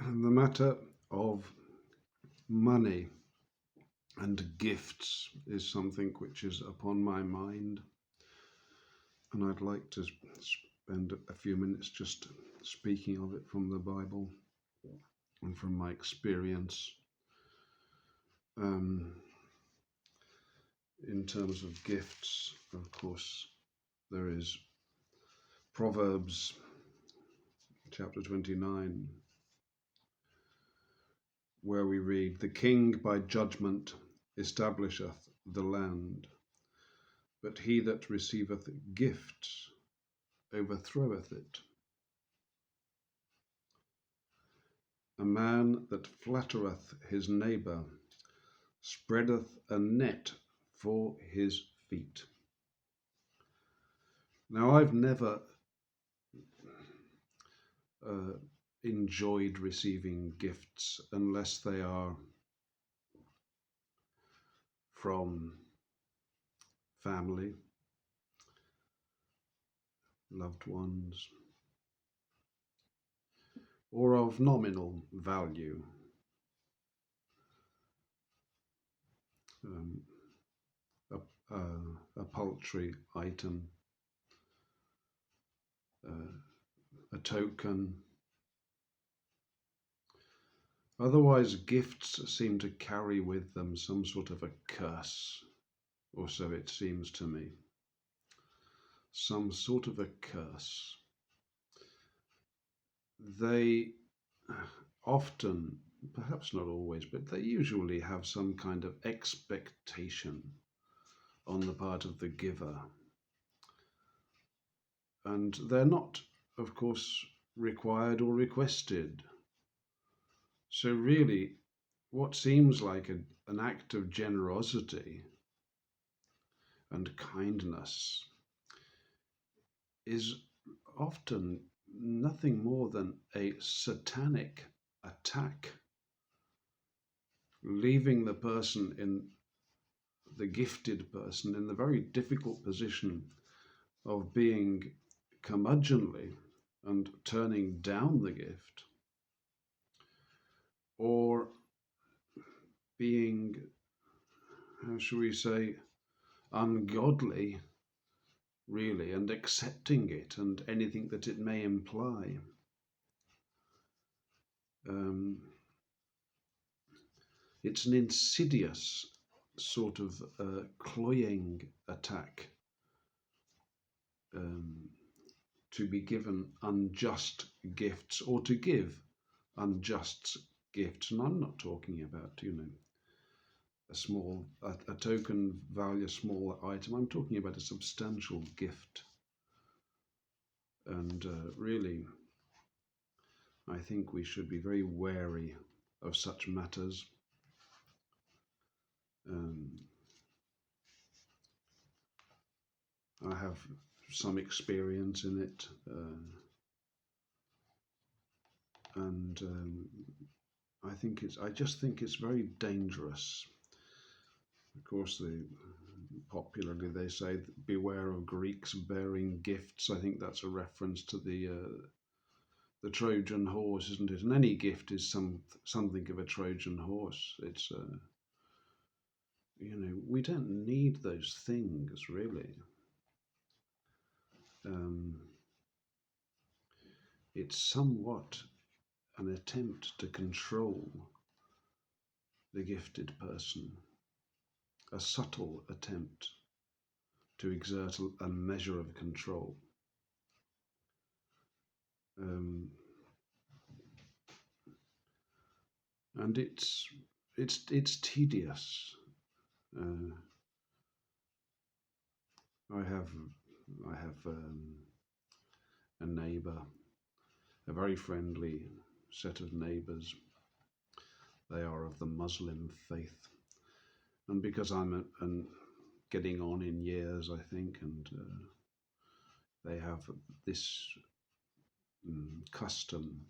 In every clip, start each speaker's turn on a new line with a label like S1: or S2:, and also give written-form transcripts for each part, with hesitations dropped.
S1: The matter of money and gifts is something which is upon my mind, and I'd like to spend a few minutes just speaking of it from the Bible and from my experience. In terms of gifts, of course, there is Proverbs chapter 29, where we read, "The king by judgment establisheth the land, but he that receiveth gifts overthroweth it. A man that flattereth his neighbour spreadeth a net for his feet." Now, I've never enjoyed receiving gifts unless they are from family, loved ones, or of nominal value. A paltry item, a token. Otherwise, gifts seem to carry with them some sort of a curse, or so it seems to me. Some sort of a curse. They often, perhaps not always, but they usually have some kind of expectation on the part of the giver. And they're not, of course, required or requested. So really, what seems like an act of generosity and kindness is often nothing more than a satanic attack, leaving the gifted person in the very difficult position of being curmudgeonly and turning down the gift, or being, how shall we say, ungodly, really, and accepting it and anything that it may imply. It's an insidious sort of cloying attack to be given unjust gifts, or to give unjust gifts. And I'm not talking about, a token value, small item. I'm talking about a substantial gift. And really, I think we should be very wary of such matters. I have some experience in it, and I just think it's very dangerous. Of course, popularly they say, "Beware of Greeks bearing gifts." I think that's a reference to the Trojan horse, isn't it? And any gift is something of a Trojan horse. It's we don't need those things, really. It's somewhat an attempt to control the gifted person, a subtle attempt to exert a measure of control. And it's tedious. I have a neighbour, a very friendly set of neighbours. They are of the Muslim faith, and because I'm getting on in years, I think, and they have this custom.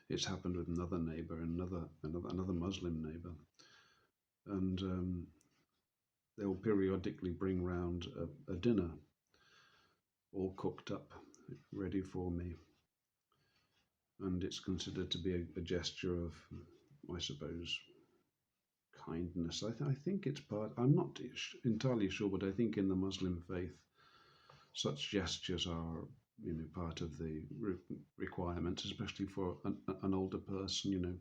S1: It's happened with another neighbour, another Muslim neighbour, and they'll periodically bring round a dinner, all cooked up, ready for me. and it's considered to be a gesture of, I suppose, kindness. I think it's part. I'm not entirely sure, but I think in the Muslim faith, such gestures are, part of the requirements, especially for an older person.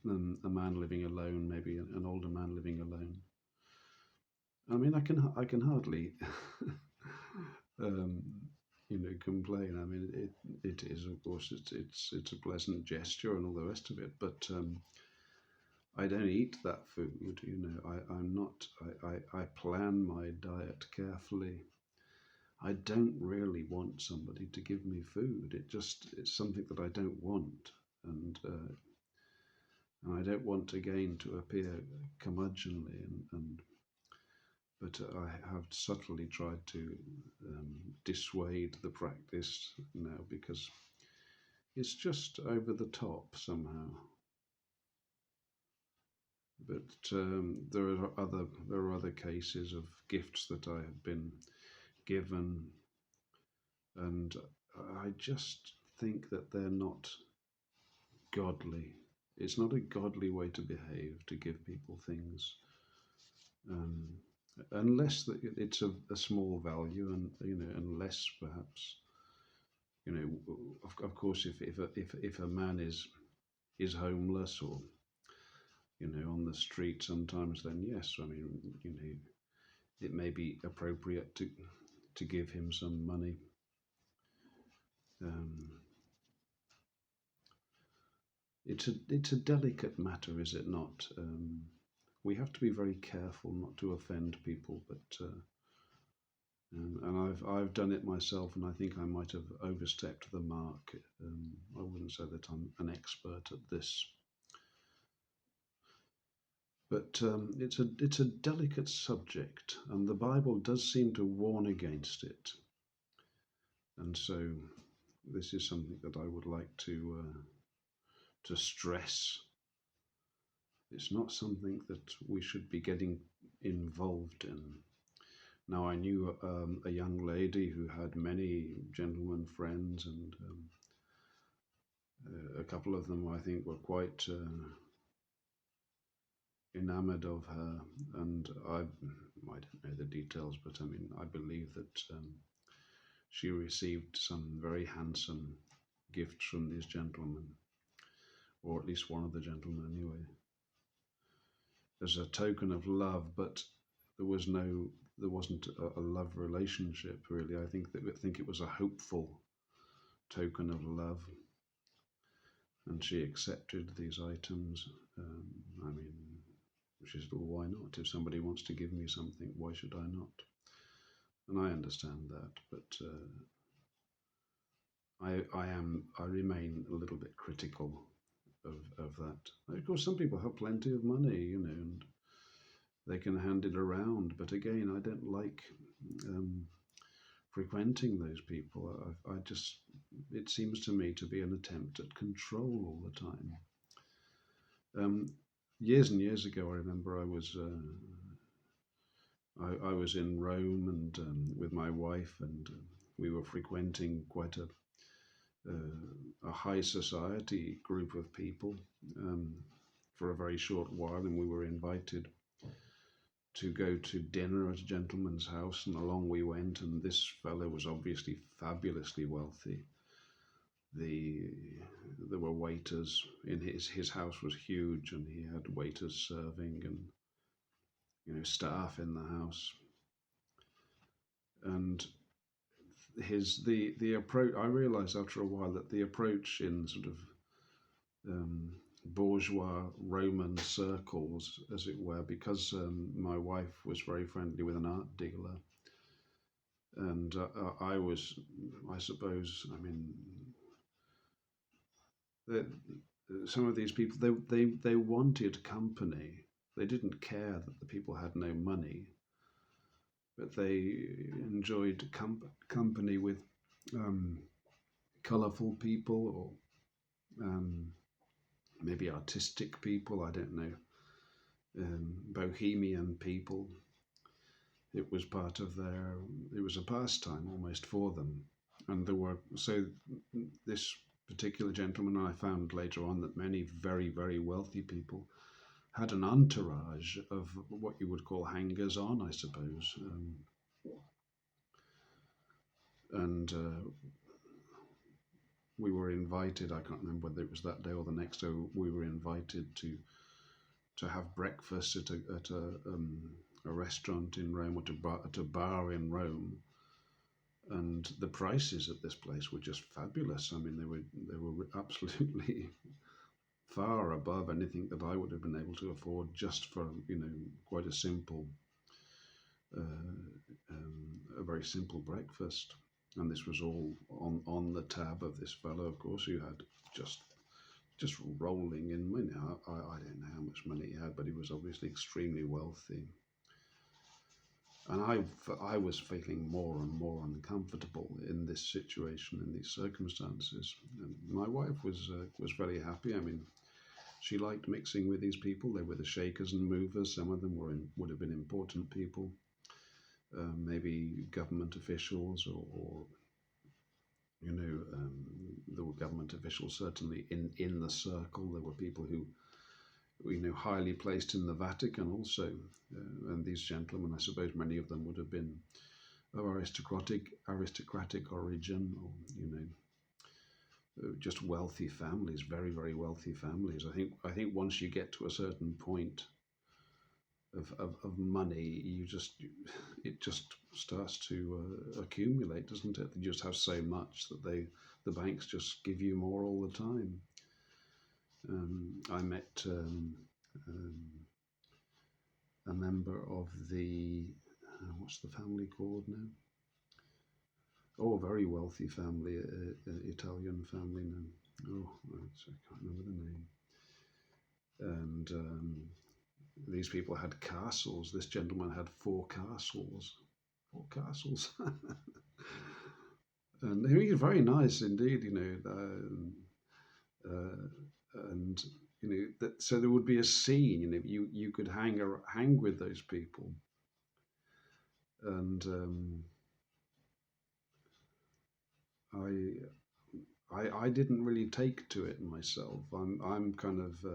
S1: A man living alone, maybe an older man living alone. I mean, I can hardly, um, complain. I mean, it is, of course, it's a pleasant gesture and all the rest of it, but. I don't eat that food, I'm not, I plan my diet carefully. I don't really want somebody to give me food. It's something that I don't want. And I don't want again to appear curmudgeonly, but I have subtly tried to dissuade the practice now because it's just over the top somehow. But there are other cases of gifts that I have been given, and I just think that they're not godly. It's not a godly way to behave, to give people things, um, unless it's a small value, and unless perhaps of course, if a man is homeless or on the street sometimes, then yes, I mean, it may be appropriate to give him some money. Um, it's a delicate matter, is it not? We have to be very careful not to offend people, but and I've done it myself, and I think I might have overstepped the mark. I wouldn't say that I'm an expert at this, but it's a delicate subject, and the Bible does seem to warn against it, and so this is something that I would like to stress. It's not something that we should be getting involved in. Now, I knew a young lady who had many gentlemen friends, and a couple of them, I think, were quite enamored of her. And I don't know the details, but I mean, I believe that she received some very handsome gifts from these gentlemen, or at least one of the gentlemen anyway, as a token of love. But there wasn't a love relationship really. I think it was a hopeful token of love, and she accepted these items. I mean, she said, well, why not? If somebody wants to give me something, why should I not? And I understand that, but I remain a little bit critical of that. Of course, some people have plenty of money, and they can hand it around. But again, I don't like frequenting those people. It seems to me to be an attempt at control all the time. Years and years ago, I remember I was in Rome, and with my wife, and we were frequenting quite a high society group of people for a very short while, and we were invited to go to dinner at a gentleman's house, and along we went, and this fellow was obviously fabulously wealthy. There were waiters in his house was huge, and he had waiters serving, and staff in the house. And the approach, I realized after a while that the approach in sort of bourgeois Roman circles, as it were, because my wife was very friendly with an art dealer, and I was, I suppose, I mean, some of these people, they wanted company. They didn't care that the people had no money, but they enjoyed company with colourful people, or maybe artistic people, I don't know, bohemian people. It was a pastime almost for them. And so this particular gentleman, and I found later on that many very, very wealthy people had an entourage of what you would call hangers-on, I suppose. And we were invited, I can't remember whether it was that day or the next day, we were invited to have breakfast at a restaurant in Rome, or at a bar in Rome. And the prices at this place were just fabulous. I mean, they were absolutely far above anything that I would have been able to afford just for quite a simple, a very simple breakfast. And this was all on the tab of this fellow, of course, who had just rolling in money. I don't know how much money he had, but he was obviously extremely wealthy. And I was feeling more and more uncomfortable in this situation, in these circumstances. And my wife was very happy. I mean, she liked mixing with these people. They were the shakers and movers. Some of them would have been important people, maybe government officials, or there were government officials certainly in the circle. There were people who highly placed in the Vatican also, and these gentlemen, I suppose many of them would have been of aristocratic origin, or just wealthy families, very, very wealthy families. I think once you get to a certain point of money, it just starts to accumulate, doesn't it? You just have so much that the banks just give you more all the time. I met a member of the, what's the family called now? Oh, a very wealthy family, Italian family now. Oh, I can't remember the name. And these people had castles. This gentleman had 4 castles. 4 castles. And he was very nice indeed, and so there would be a scene. You could hang with those people, and I didn't really take to it myself. I'm kind of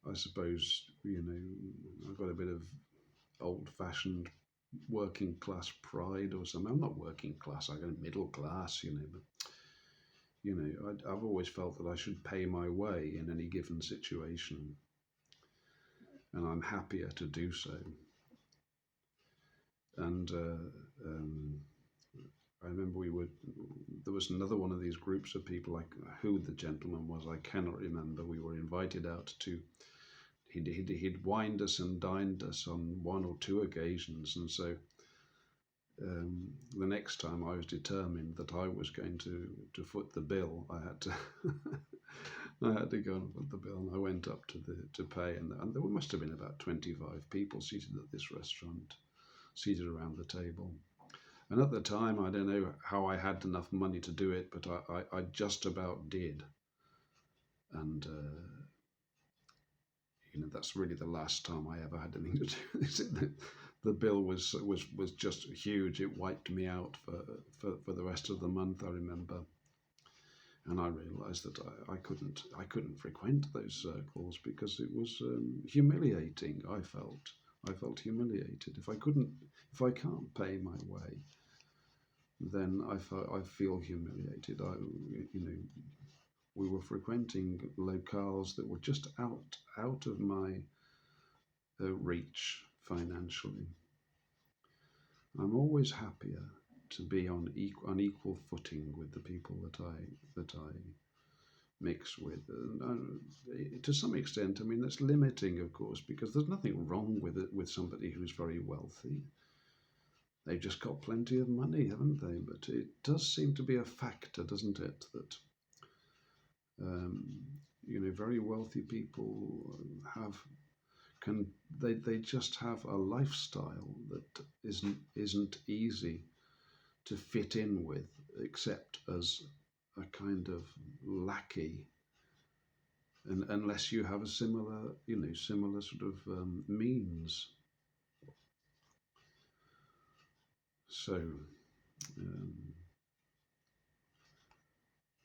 S1: I suppose I've got a bit of old-fashioned working class pride or something. I'm not working class. I got middle class, but. I've always felt that I should pay my way in any given situation, and I'm happier to do so. And I remember there was another one of these groups of people, like who the gentleman was, I cannot remember. We were invited out he'd wined us and dined us on 1 or 2 occasions, and so the next time I was determined that I was going to foot the bill. I had to I had to go and foot the bill, and I went up to pay, and there must have been about 25 people seated at this restaurant, seated around the table. And at the time, I don't know how I had enough money to do it, but I just about did. And that's really the last time I ever had anything to do with it. The bill was just huge. It wiped me out for the rest of the month, I remember. And I realised that I couldn't frequent those circles because it was humiliating. I felt humiliated. If I can't pay my way, then I feel humiliated. We were frequenting locales that were just out of my reach financially. I'm always happier to be on equal footing with the people that I mix with. To some extent, I mean, that's limiting, of course, because there's nothing wrong with somebody who's very wealthy. They've just got plenty of money, haven't they? But it does seem to be a factor, doesn't it, that very wealthy people they just have a lifestyle that isn't easy to fit in with, except as a kind of lackey, and unless you have a similar sort of means. So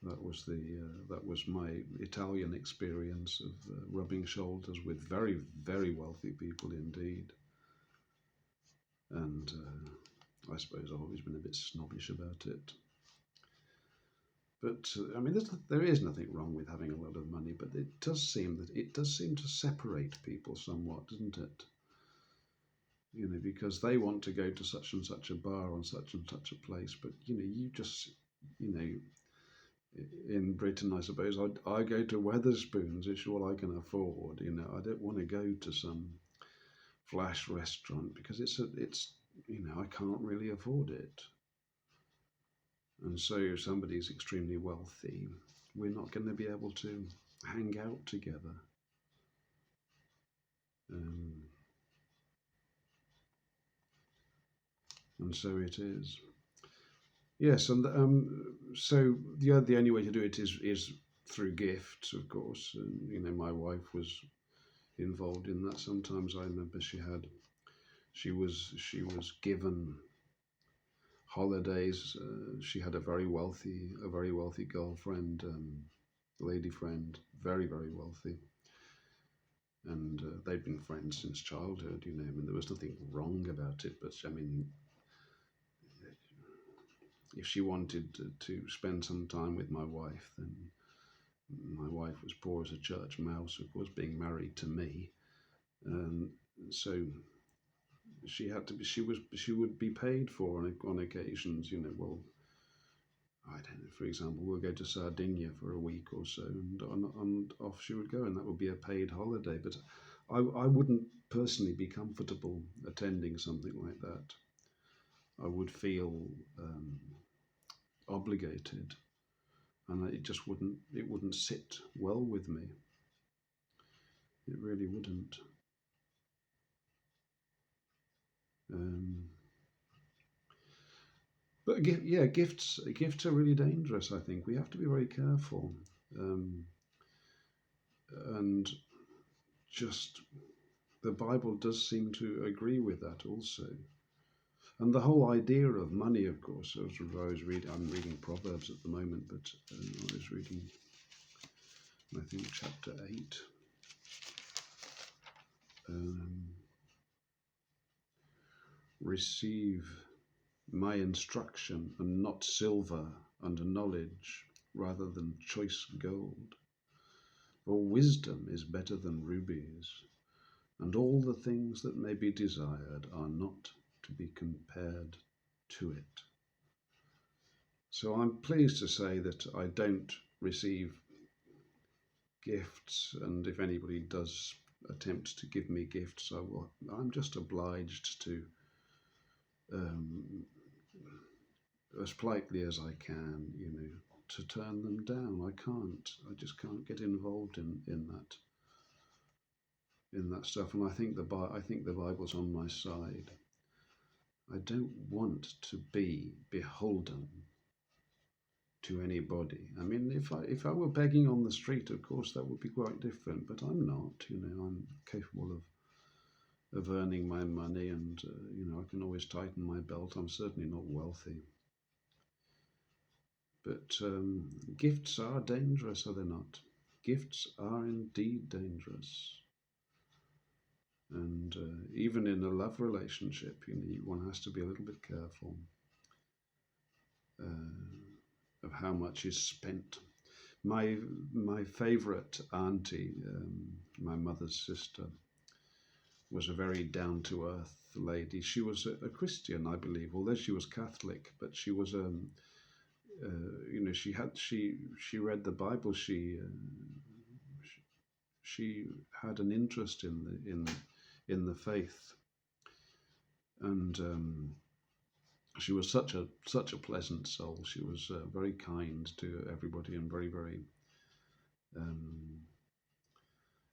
S1: That was my Italian experience of rubbing shoulders with very, very wealthy people indeed. And I suppose I've always been a bit snobbish about it. But I mean, there is nothing wrong with having a lot of money, but it does seem to separate people somewhat, doesn't it? You know, because they want to go to such and such a bar on such and such a place, but you know, in Britain, I suppose I go to Weatherspoons. It's all I can afford. You know, I don't want to go to some flash restaurant because it's you know, I can't really afford it. And so if somebody's extremely wealthy, we're not going to be able to hang out together. Um, and so it is. Yes, and so the only way to do it is through gifts, of course. And you know, my wife was involved in that. Sometimes I remember she was given holidays. She had a very wealthy girlfriend, lady friend, very, very wealthy. And they'd been friends since childhood, you know. I mean, there was nothing wrong about it, but I mean, if she wanted to spend some time with my wife, then my wife was poor as a church mouse, of course, being married to me, and so she would be paid for on occasions, you know. Well, I don't know. For example, we'll go to Sardinia for a week or so, and off she would go, and that would be a paid holiday. But I wouldn't personally be comfortable attending something like that. I would feel obligated, and it wouldn't sit well with me. It really wouldn't. Um, but yeah, gifts are really dangerous. I think we have to be very careful, and just the Bible does seem to agree with that also. And the whole idea of money, of course, I'm reading Proverbs at the moment, but I was reading, I think, chapter 8. Receive my instruction and not silver and knowledge rather than choice gold. For wisdom is better than rubies, and all the things that may be desired are not to be compared to it. So I'm pleased to say that I don't receive gifts, and if anybody does attempt to give me gifts, I'm just obliged to, as politely as I can, you know, to turn them down. I just can't get involved in that stuff. And I think the Bible's on my side. I don't want to be beholden to anybody. I mean, if I were begging on the street, of course, that would be quite different. But I'm not. You know, I'm capable of earning my money, and you know, I can always tighten my belt. I'm certainly not wealthy. But gifts are dangerous, are they not? Gifts are indeed dangerous. And even in a love relationship, you know, one has to be a little bit careful of how much is spent. My favourite auntie, my mother's sister, was a very down-to-earth lady. She was a Christian, I believe, although she was Catholic. But she was you know, she read the Bible. She had an interest in the faith, and she was such a pleasant soul. She was very kind to everybody and very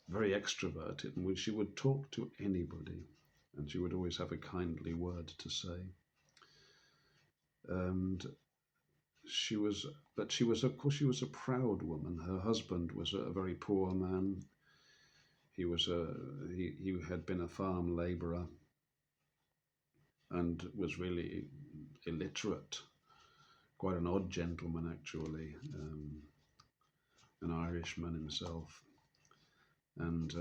S1: extroverted, and she would talk to anybody, and she would always have a kindly word to say. And but she was, of course, she was a proud woman. Her husband was a very poor man. He had been a farm labourer and was really illiterate. quite an odd gentleman actually, an Irishman himself, and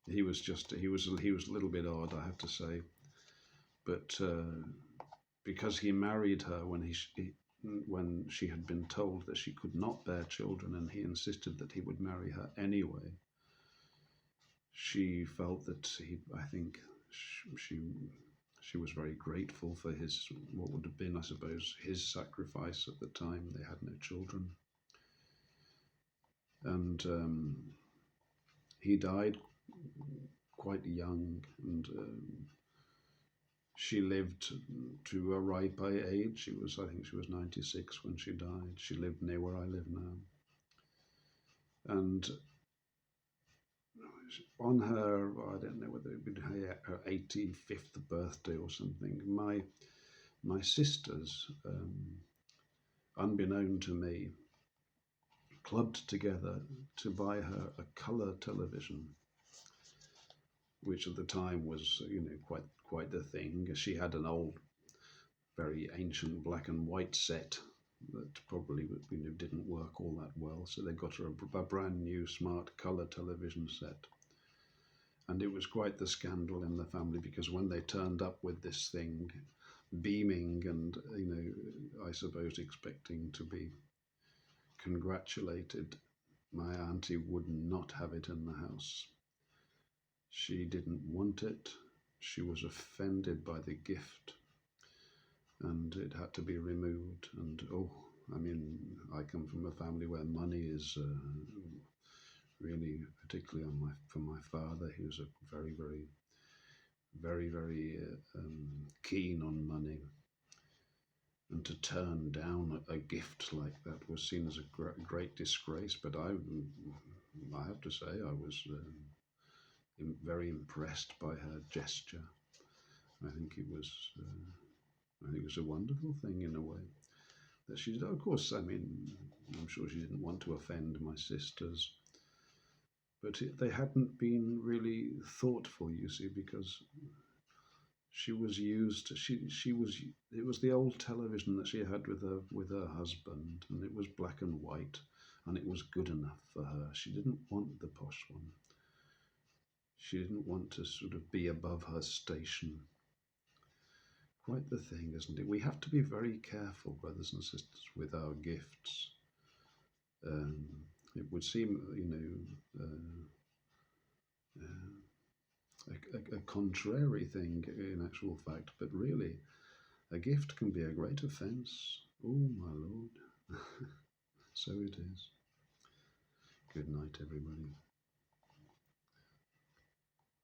S1: he was a little bit odd, I have to say, but because he married her when she had been told that she could not bear children, and he insisted that he would marry her anyway. She felt that I think she was very grateful for his, what would have been, I suppose, his sacrifice at the time. They had no children. And he died quite young, and she lived to a ripe age. I think she was 96 when she died. She lived near where I live now. And on her, I don't know whether it would be her 85th birthday or something, my sisters, unbeknown to me, clubbed together to buy her a colour television, which at the time was, quite the thing. She had an old, very ancient black and white set that probably didn't work all that well, so they got her a brand new smart colour television set. And it was quite the scandal in the family, because when they turned up with this thing, beaming and, I suppose expecting to be congratulated, my auntie would not have it in the house. She didn't want it. She was offended by the gift, and it had to be removed. And I come from a family where money is really, particularly for my father. He was a very, very, very, very keen on money, and to turn down a gift like that was seen as a great disgrace. But I have to say, I was very impressed by her gesture. I think it was a wonderful thing in a way that she did. Of course, I'm sure she didn't want to offend my sisters, but they hadn't been really thoughtful, you see, because she was used. It was the old television that she had with her husband, and it was black and white, and it was good enough for her. She didn't want the posh one. She didn't want to sort of be above her station. Quite the thing, isn't it? We have to be very careful, brothers and sisters, with our gifts. It would seem, a contrary thing in actual fact, but really, a gift can be a great offence. Oh, my Lord. So it is. Good night, everybody.